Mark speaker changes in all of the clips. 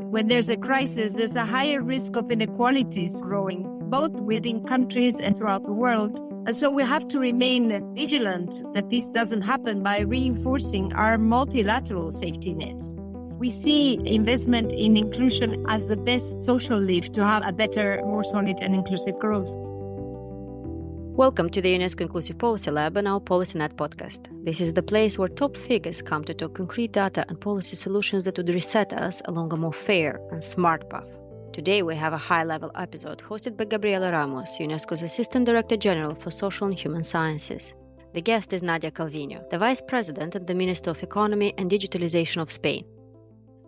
Speaker 1: When there's a crisis, there's a higher risk of inequalities growing, both within countries and throughout the world. And so we have to remain vigilant that this doesn't happen by reinforcing our multilateral safety nets. We see investment in inclusion as the best social lift to have a better, more solid and inclusive growth.
Speaker 2: Welcome to the UNESCO Inclusive Policy Lab and our PolicyNet podcast. This is the place where top figures come to talk concrete data and policy solutions that would reset us along a more fair and smart path. Today we have a high-level episode hosted by Gabriela Ramos, UNESCO's Assistant Director General for Social and Human Sciences. The guest is Nadia Calviño, the Vice President and the Minister of Economy and Digitalization of Spain.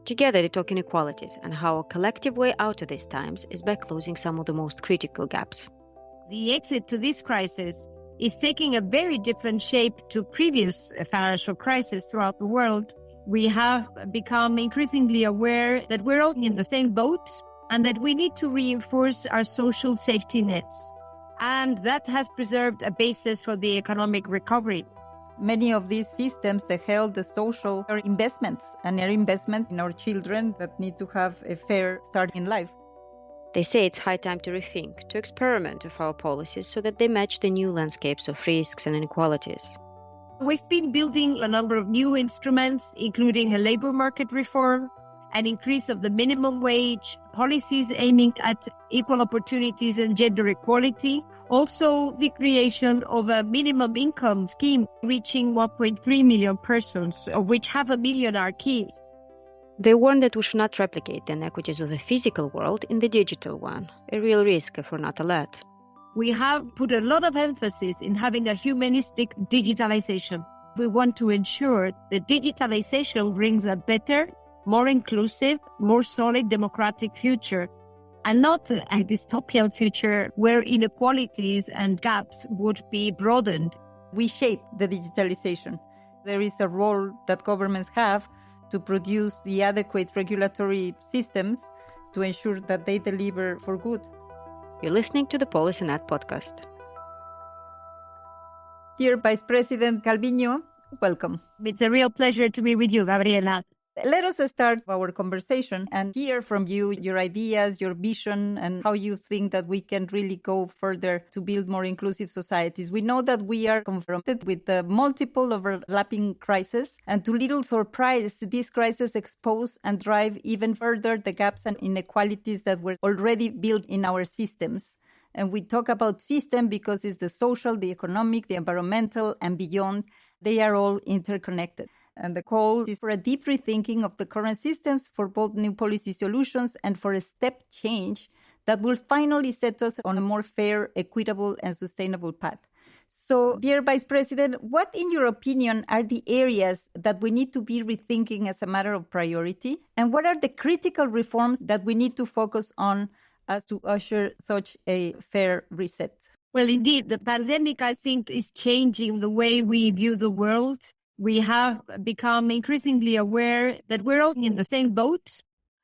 Speaker 2: Together they talk inequalities and how a collective way out of these times is by closing some of the most critical gaps.
Speaker 1: The exit to this crisis is taking a very different shape to previous financial crises throughout the world. We have become increasingly aware that we're all in the same boat and that we need to reinforce our social safety nets. And that has preserved a basis for the economic recovery.
Speaker 3: Many of these systems held the social investments and investment in our children that need to have a fair start in life.
Speaker 2: They say it's high time to rethink, to experiment with our policies so that they match the new landscapes of risks and inequalities.
Speaker 1: We've been building a number of new instruments, including a labor market reform, an increase of the minimum wage, policies aiming at equal opportunities and gender equality, also the creation of a minimum income scheme reaching 1.3 million persons, of which 500,000 are kids.
Speaker 2: They warn that we should not replicate the inequities of the physical world in the digital one, a real risk if we're not alert.
Speaker 1: We have put a lot of emphasis in having a humanistic digitalization. We want to ensure that digitalization brings a better, more inclusive, more solid democratic future, and not a dystopian future where inequalities and gaps would be broadened.
Speaker 3: We shape the digitalization. There is a role that governments have to produce the adequate regulatory systems to ensure that they deliver for good.
Speaker 2: You're listening to the PolicyNet podcast.
Speaker 3: Dear Vice President Calviño, welcome.
Speaker 1: It's a real pleasure to be with you, Gabriela.
Speaker 3: Let us start our conversation and hear from you your ideas, your vision, and how you think that we can really go further to build more inclusive societies. We know that we are confronted with multiple overlapping crises, and to little surprise, these crises expose and drive even further the gaps and inequalities that were already built in our systems. And we talk about system because it's the social, the economic, the environmental, and beyond. They are all interconnected. And the call is for a deep rethinking of the current systems, for both new policy solutions and for a step change that will finally set us on a more fair, equitable, and sustainable path. So, dear Vice President, what, in your opinion, are the areas that we need to be rethinking as a matter of priority? And what are the critical reforms that we need to focus on as to usher such a fair reset?
Speaker 1: Well, indeed, the pandemic, I think, is changing the way we view the world. We have become increasingly aware that we're all in the same boat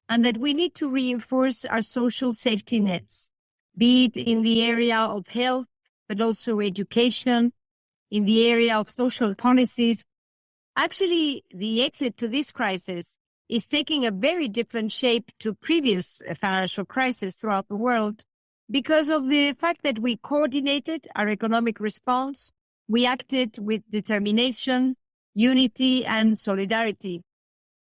Speaker 1: and that we need to reinforce our social safety nets, be it in the area of health, but also education, in the area of social policies. Actually, the exit to this crisis is taking a very different shape to previous financial crises throughout the world because of the fact that we coordinated our economic response, we acted with determination, unity and solidarity.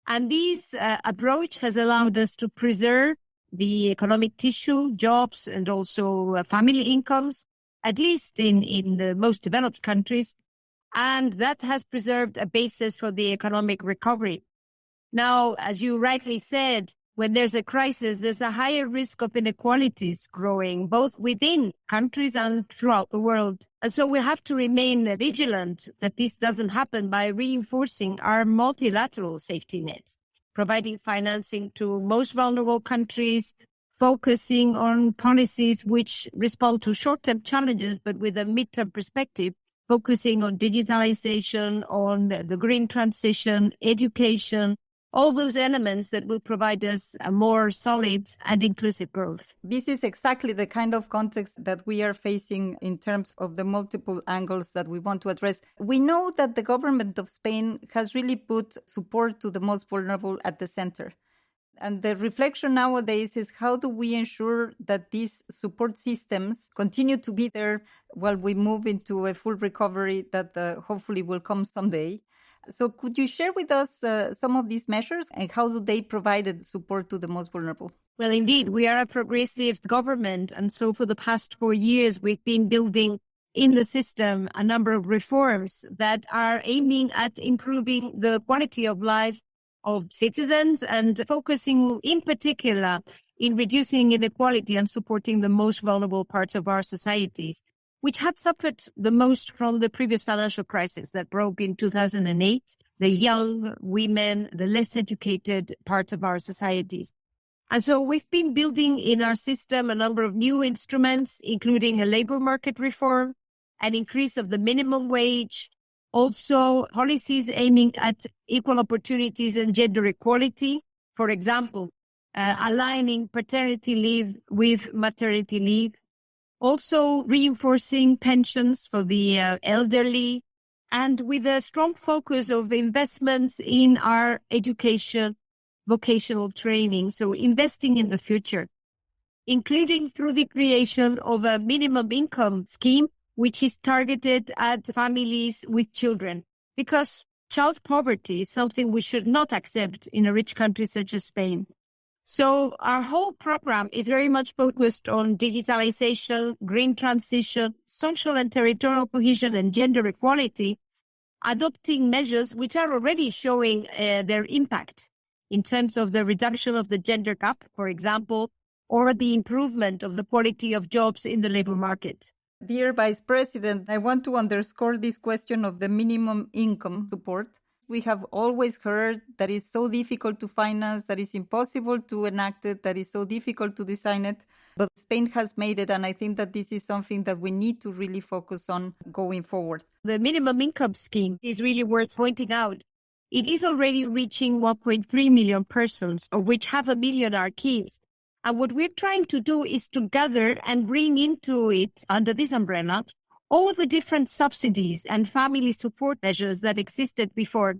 Speaker 1: And this approach has allowed us to preserve the economic tissue, jobs, and also family incomes, at least in the most developed countries. And that has preserved a basis for the economic recovery. Now, as you rightly said, when there's a crisis, there's a higher risk of inequalities growing, both within countries and throughout the world. And so we have to remain vigilant that this doesn't happen by reinforcing our multilateral safety nets, providing financing to most vulnerable countries, focusing on policies which respond to short-term challenges, but with a mid-term perspective, focusing on digitalization, on the green transition, education, all those elements that will provide us a more solid and inclusive growth.
Speaker 3: This is exactly the kind of context that we are facing in terms of the multiple angles that we want to address. We know that the government of Spain has really put support to the most vulnerable at the center. And the reflection nowadays is how do we ensure that these support systems continue to be there while we move into a full recovery that hopefully will come someday. So could you share with us some of these measures and how do they provide support to the most vulnerable?
Speaker 1: Well, indeed, we are a progressive government. And so for the past 4 years, we've been building in the system a number of reforms that are aiming at improving the quality of life of citizens and focusing in particular in reducing inequality and supporting the most vulnerable parts of our societies, which had suffered the most from the previous financial crisis that broke in 2008, the young, women, the less educated parts of our societies. And so we've been building in our system a number of new instruments, including a labor market reform, an increase of the minimum wage, also policies aiming at equal opportunities and gender equality. For example, aligning paternity leave with maternity leave, also reinforcing pensions for the elderly, and with a strong focus of investments in our education, vocational training, so investing in the future, including through the creation of a minimum income scheme, which is targeted at families with children, because child poverty is something we should not accept in a rich country such as Spain. So our whole program is very much focused on digitalization, green transition, social and territorial cohesion, and gender equality, adopting measures which are already showing their impact in terms of the reduction of the gender gap, for example, or the improvement of the quality of jobs in the labor market.
Speaker 3: Dear Vice President, I want to underscore this question of the minimum income support. We have always heard that it's so difficult to finance, that it's impossible to enact it, that it's so difficult to design it. But Spain has made it, and I think that this is something that we need to really focus on going forward.
Speaker 1: The minimum income scheme is really worth pointing out. It is already reaching 1.3 million persons, of which 500,000 are kids. And what we're trying to do is to gather and bring into it, under this umbrella, all the different subsidies and family support measures that existed before.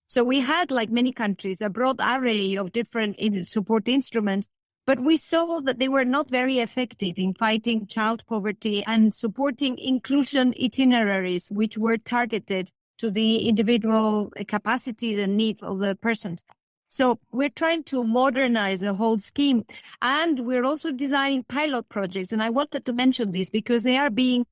Speaker 1: So we had, like many countries, a broad array of different support instruments, but we saw that they were not very effective in fighting child poverty and supporting inclusion itineraries, which were targeted to the individual capacities and needs of the persons. So we're trying to modernize the whole scheme, and we're also designing pilot projects. And I wanted to mention this because they are being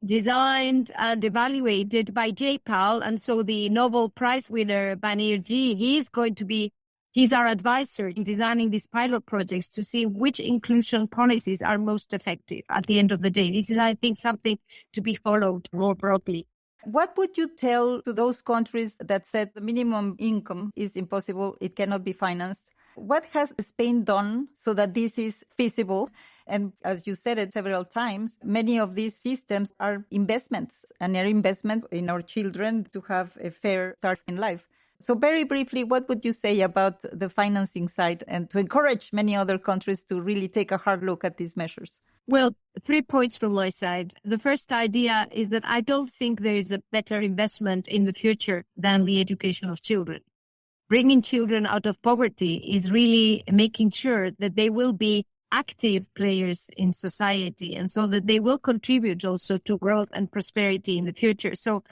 Speaker 1: designed and evaluated by JPAL. And so the Nobel Prize winner, Banerjee, he's our advisor in designing these pilot projects to see which inclusion policies are most effective at the end of the day. This is, I think, something to be followed more broadly.
Speaker 3: What would you tell to those countries that said the minimum income is impossible, it cannot be financed? What has Spain done so that this is feasible? And as you said it several times, many of these systems are investments, and are investment in our children to have a fair start in life. So very briefly, what would you say about the financing side and to encourage many other countries to really take a hard look at these measures?
Speaker 1: Well, 3 points from my side. The first idea is that I don't think there is a better investment in the future than the education of children. Bringing children out of poverty is really making sure that they will be active players in society, and so that they will contribute also to growth and prosperity in the future. So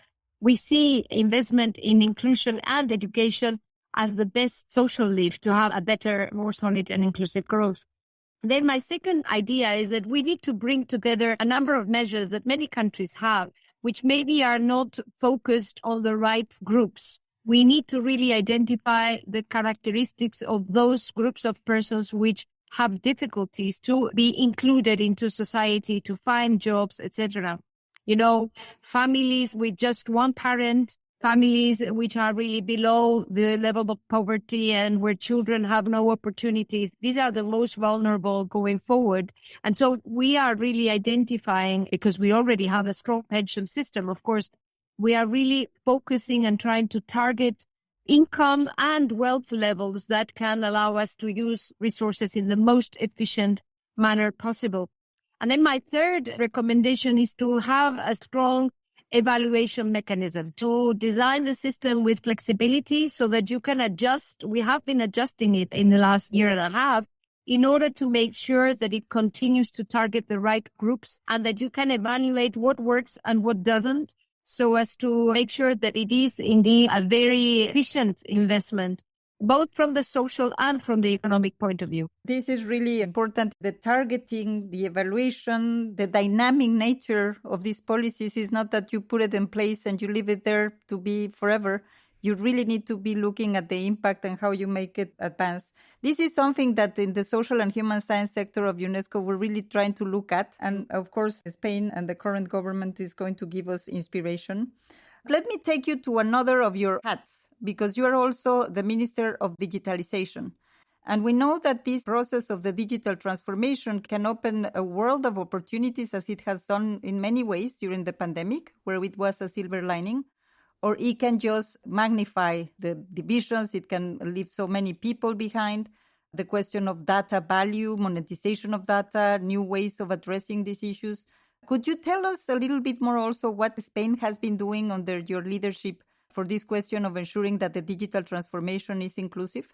Speaker 1: we see investment in inclusion and education as the best social lift to have a better, more solid and inclusive growth. Then my second idea is that we need to bring together a number of measures that many countries have, which maybe are not focused on the right groups. We need to really identify the characteristics of those groups of persons which have difficulties to be included into society, to find jobs, etc. Families with just one parent, families which are really below the level of poverty and where children have no opportunities. These are the most vulnerable going forward. And so we are really identifying, because we already have a strong pension system, of course, we are really focusing and trying to target income and wealth levels that can allow us to use resources in the most efficient manner possible. And then my third recommendation is to have a strong evaluation mechanism to design the system with flexibility so that you can adjust. We have been adjusting it in the last year and a half in order to make sure that it continues to target the right groups and that you can evaluate what works and what doesn't, so as to make sure that it is indeed a very efficient investment, both from the social and from the economic point of view.
Speaker 3: This is really important. The targeting, the evaluation, the dynamic nature of these policies is not that you put it in place and you leave it there to be forever. You really need to be looking at the impact and how you make it advance. This is something that in the social and human science sector of UNESCO, we're really trying to look at. And of course, Spain and the current government is going to give us inspiration. Let me take you to another of your hats, because you are also the Minister of Digitalization. And we know that this process of the digital transformation can open a world of opportunities, as it has done in many ways during the pandemic, where it was a silver lining, or it can just magnify the divisions. It can leave so many people behind. The question of data value, monetization of data, new ways of addressing these issues. Could you tell us a little bit more also what Spain has been doing under your leadership for this question of ensuring that the digital transformation is inclusive?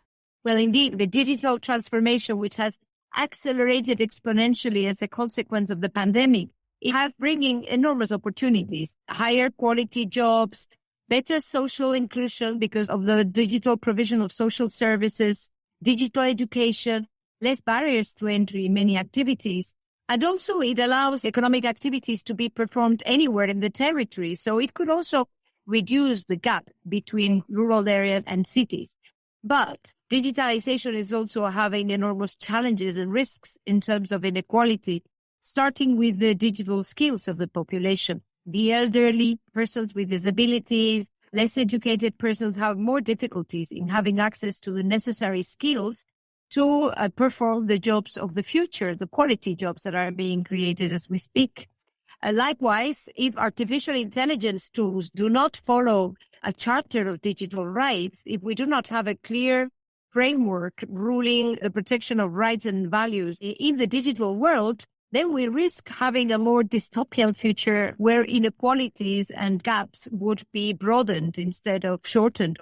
Speaker 1: Well, indeed, the digital transformation, which has accelerated exponentially as a consequence of the pandemic, it has bringing enormous opportunities, higher quality jobs, better social inclusion because of the digital provision of social services, digital education, less barriers to entry in many activities. And also it allows economic activities to be performed anywhere in the territory. So it could also reduce the gap between rural areas and cities. But digitalization is also having enormous challenges and risks in terms of inequality, starting with the digital skills of the population. The elderly, persons with disabilities, less educated persons have more difficulties in having access to the necessary skills to perform the jobs of the future, the quality jobs that are being created as we speak. Likewise, if artificial intelligence tools do not follow a charter of digital rights, if we do not have a clear framework ruling the protection of rights and values in the digital world, then we risk having a more dystopian future where inequalities and gaps would be broadened instead of shortened.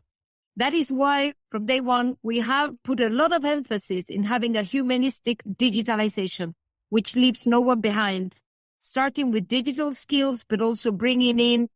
Speaker 1: That is why from day one, we have put a lot of emphasis in having a humanistic digitalization, which leaves no one behind, starting with digital skills, but also bringing in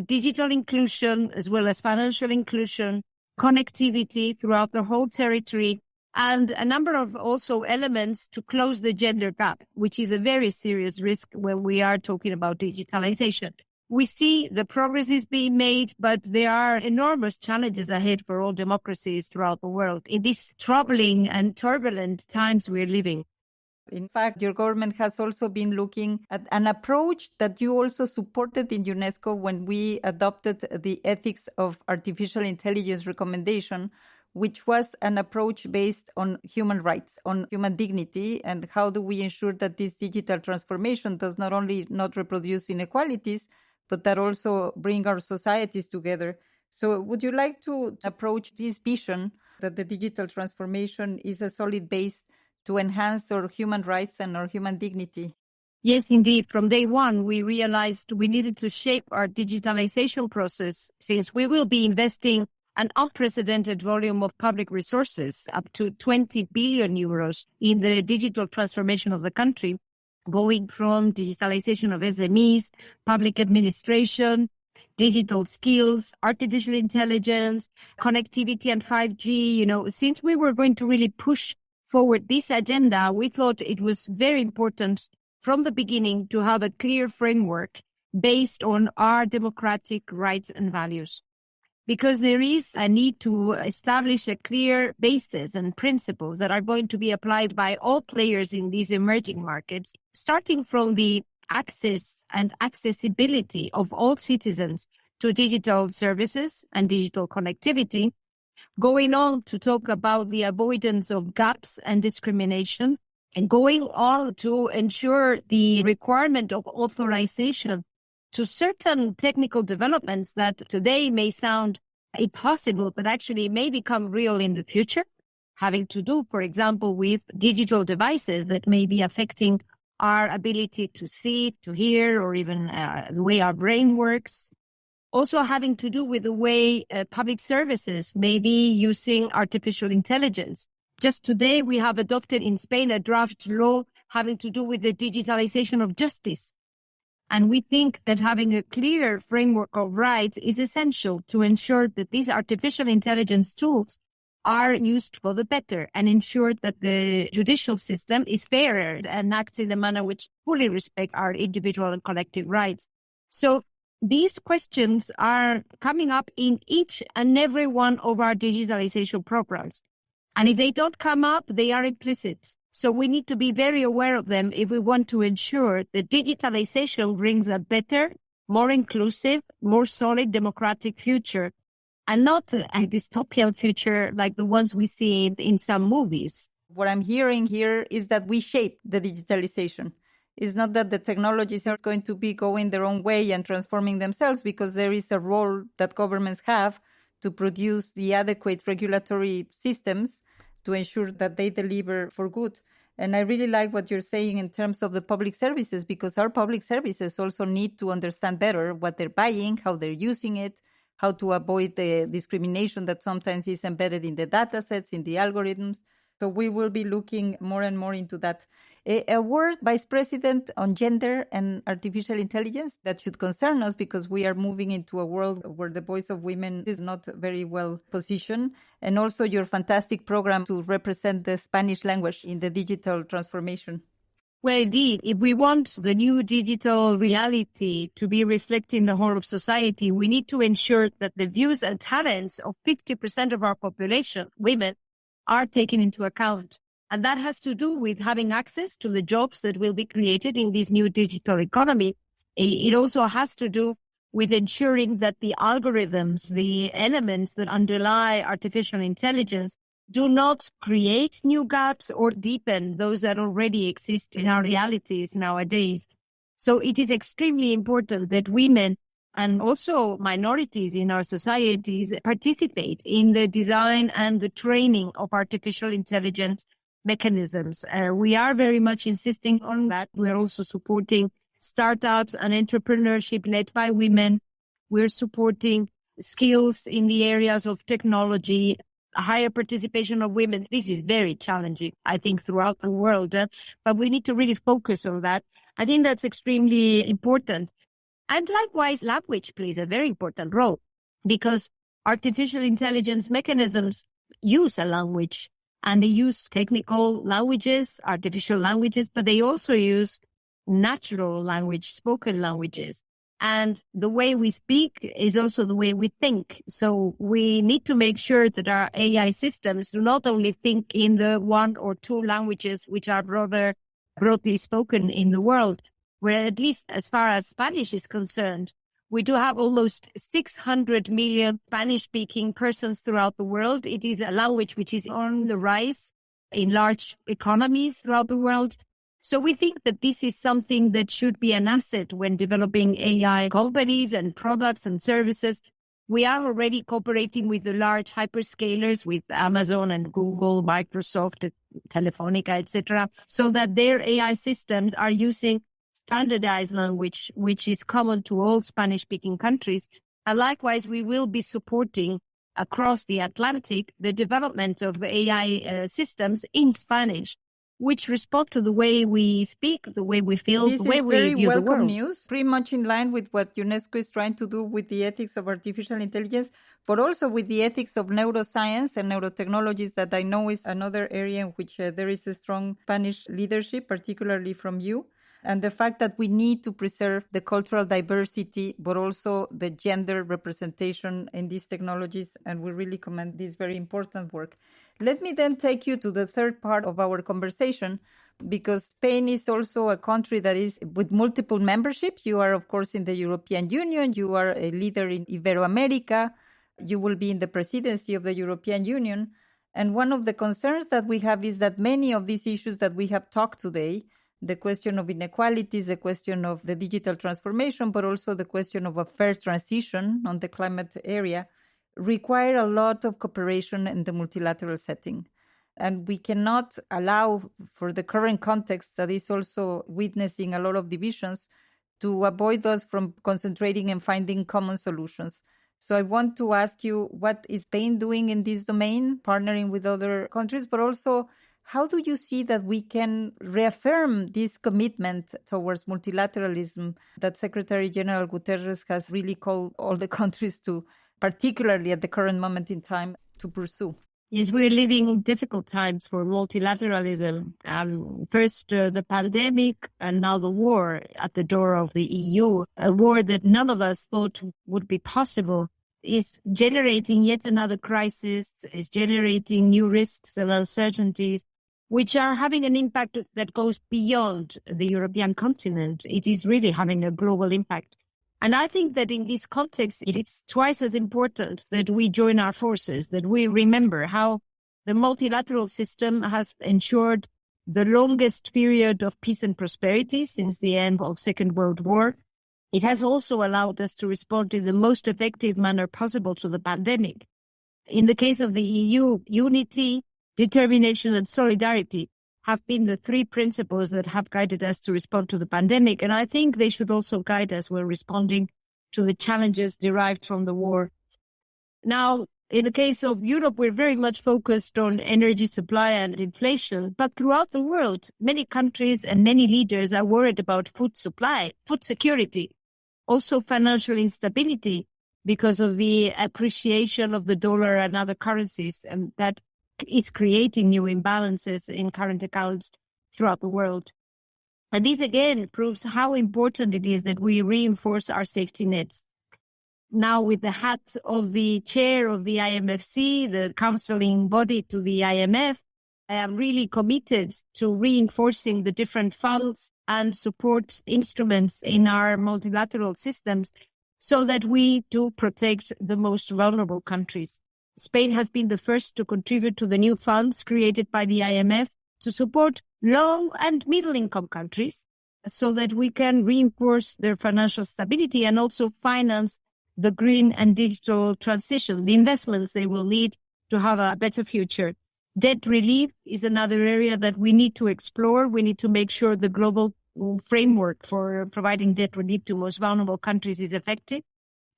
Speaker 1: digital inclusion as well as financial inclusion, connectivity throughout the whole territory, and a number of also elements to close the gender gap, which is a very serious risk when we are talking about digitalization. We see the progress is being made, but there are enormous challenges ahead for all democracies throughout the world in these troubling and turbulent times we're living.
Speaker 3: In fact, your government has also been looking at an approach that you also supported in UNESCO when we adopted the Ethics of Artificial Intelligence recommendation, which was an approach based on human rights, on human dignity, and how do we ensure that this digital transformation does not only not reproduce inequalities, but that also bring our societies together. So would you like to approach this vision that the digital transformation is a solid base to enhance our human rights and our human dignity?
Speaker 1: Yes, indeed. From day one, we realized we needed to shape our digitalization process, since we will be investing an unprecedented volume of public resources, up to 20 billion euros in the digital transformation of the country, going from digitalization of SMEs, public administration, digital skills, artificial intelligence, connectivity and 5G. Since we were going to really push forward this agenda, we thought it was very important from the beginning to have a clear framework based on our democratic rights and values. Because there is a need to establish a clear basis and principles that are going to be applied by all players in these emerging markets, starting from the access and accessibility of all citizens to digital services and digital connectivity, going on to talk about the avoidance of gaps and discrimination, and going on to ensure the requirement of authorization to certain technical developments that today may sound impossible, but actually may become real in the future, having to do, for example, with digital devices that may be affecting our ability to see, to hear, or even the way our brain works. Also having to do with the way public services may be using artificial intelligence. Just today, we have adopted in Spain a draft law having to do with the digitalization of justice. And we think that having a clear framework of rights is essential to ensure that these artificial intelligence tools are used for the better and ensure that the judicial system is fairer and acts in a manner which fully respects our individual and collective rights. So these questions are coming up in each and every one of our digitalization programs. And if they don't come up, they are implicit. So we need to be very aware of them if we want to ensure that digitalization brings a better, more inclusive, more solid democratic future, and not a dystopian future like the ones we see in some movies.
Speaker 3: What I'm hearing here is that we shape the digitalization. It's not that the technologies are going to be going their own way and transforming themselves, because there is a role that governments have to produce the adequate regulatory systems to ensure that they deliver for good. And I really like what you're saying in terms of the public services, because our public services also need to understand better what they're buying, how they're using it, how to avoid the discrimination that sometimes is embedded in the data sets, in the algorithms. So we will be looking more and more into that. A word, Vice President, on gender and artificial intelligence that should concern us, because we are moving into a world where the voice of women is not very well positioned. And also your fantastic program to represent the Spanish language in the digital transformation.
Speaker 1: Well, indeed, if we want the new digital reality to be reflecting the whole of society, we need to ensure that the views and talents of 50% of our population, women, are taken into account. And that has to do with having access to the jobs that will be created in this new digital economy. It also has to do with ensuring that the algorithms, the elements that underlie artificial intelligence, do not create new gaps or deepen those that already exist in our realities nowadays. So it is extremely important that women and also minorities in our societies participate in the design and the training of artificial intelligence mechanisms. We are very much insisting on that. We're also supporting startups and entrepreneurship led by women. We're supporting skills in the areas of technology, higher participation of women. This is very challenging, I think, throughout the world, but we need to really focus on that. I think that's extremely important. And likewise, language plays a very important role, because artificial intelligence mechanisms use a language, and they use technical languages, artificial languages, but they also use natural language, spoken languages. And the way we speak is also the way we think. So we need to make sure that our AI systems do not only think in the one or two languages which are rather broadly spoken in the world, where at least as far as Spanish is concerned, we do have almost 600 million Spanish-speaking persons throughout the world. It is a language which is on the rise in large economies throughout the world. So we think that this is something that should be an asset when developing AI companies and products and services. We are already cooperating with the large hyperscalers, with Amazon and Google, Microsoft, Telefonica, etc., so that their AI systems are using standardized language, which is common to all Spanish-speaking countries. And likewise, we will be supporting across the Atlantic the development of AI systems in Spanish, which respond to the way we speak, the way we feel, the way we view the world. This is very welcome
Speaker 3: news, pretty much in line with what UNESCO is trying to do with the ethics of artificial intelligence, but also with the ethics of neuroscience and neurotechnologies, that I know is another area in which there is a strong Spanish leadership, particularly from you. And the fact that we need to preserve the cultural diversity, but also the gender representation in these technologies. And we really commend this very important work. Let me then take you to the third part of our conversation, because Spain is also a country that is with multiple memberships. You are, of course, in the European Union. You are a leader in Iberoamerica. You will be in the presidency of the European Union. And one of the concerns that we have is that many of these issues that we have talked today, the question of inequalities, the question of the digital transformation, but also the question of a fair transition on the climate area, require a lot of cooperation in the multilateral setting. And we cannot allow, for the current context that is also witnessing a lot of divisions, to avoid us from concentrating and finding common solutions. So I want to ask you, what is Spain doing in this domain, partnering with other countries, but also how do you see that we can reaffirm this commitment towards multilateralism that Secretary General Guterres has really called all the countries to, particularly at the current moment in time, to pursue?
Speaker 1: Yes, we're living difficult times for multilateralism. First, the pandemic, and now the war at the door of the EU, a war that none of us thought would be possible, is generating yet another crisis, is generating new risks and uncertainties, which are having an impact that goes beyond the European continent. It is really having a global impact. And I think that in this context, it is twice as important that we join our forces, that we remember how the multilateral system has ensured the longest period of peace and prosperity since the end of the Second World War. It has also allowed us to respond in the most effective manner possible to the pandemic. In the case of the EU, unity, determination, and solidarity have been the three principles that have guided us to respond to the pandemic. And I think they should also guide us when responding to the challenges derived from the war. Now, in the case of Europe, we're very much focused on energy supply and inflation. But throughout the world, many countries and many leaders are worried about food supply, food security, also financial instability because of the appreciation of the dollar and other currencies, and that is creating new imbalances in current accounts throughout the world. And this again proves how important it is that we reinforce our safety nets. Now, with the hat of the chair of the IMFC, the counseling body to the IMF, I am really committed to reinforcing the different funds and support instruments in our multilateral systems so that we do protect the most vulnerable countries. Spain has been the first to contribute to the new funds created by the IMF to support low and middle-income countries so that we can reinforce their financial stability and also finance the green and digital transition, the investments they will need to have a better future. Debt relief is another area that we need to explore. We need to make sure the global framework for providing debt relief to most vulnerable countries is effective.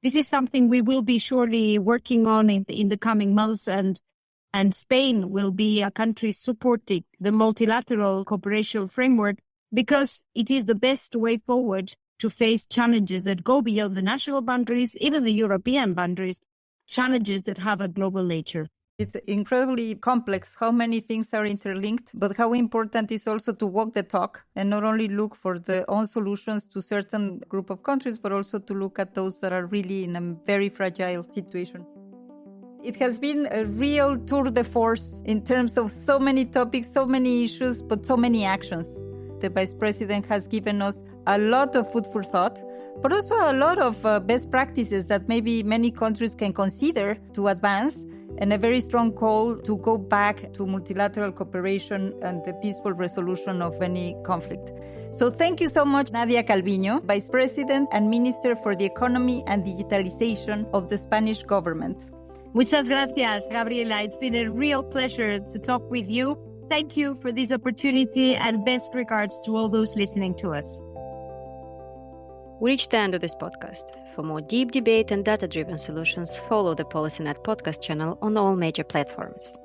Speaker 1: This is something we will be surely working on in the coming months, and Spain will be a country supporting the multilateral cooperation framework because it is the best way forward to face challenges that go beyond the national boundaries, even the European boundaries, challenges that have a global nature.
Speaker 3: It's incredibly complex how many things are interlinked, but how important is also to walk the talk and not only look for their own solutions to certain group of countries, but also to look at those that are really in a very fragile situation. It has been a real tour de force in terms of so many topics, so many issues, but so many actions. The Vice President has given us a lot of food for thought, but also a lot of best practices that maybe many countries can consider to advance, and a very strong call to go back to multilateral cooperation and the peaceful resolution of any conflict. So thank you so much, Nadia Calviño, Vice President and Minister for the Economy and Digitalization of the Spanish government.
Speaker 1: Muchas gracias, Gabriela. It's been a real pleasure to talk with you. Thank you for this opportunity, and best regards to all those listening to us.
Speaker 2: We reached the end of this podcast. For more deep debate and data-driven solutions, follow the PolicyNet podcast channel on all major platforms.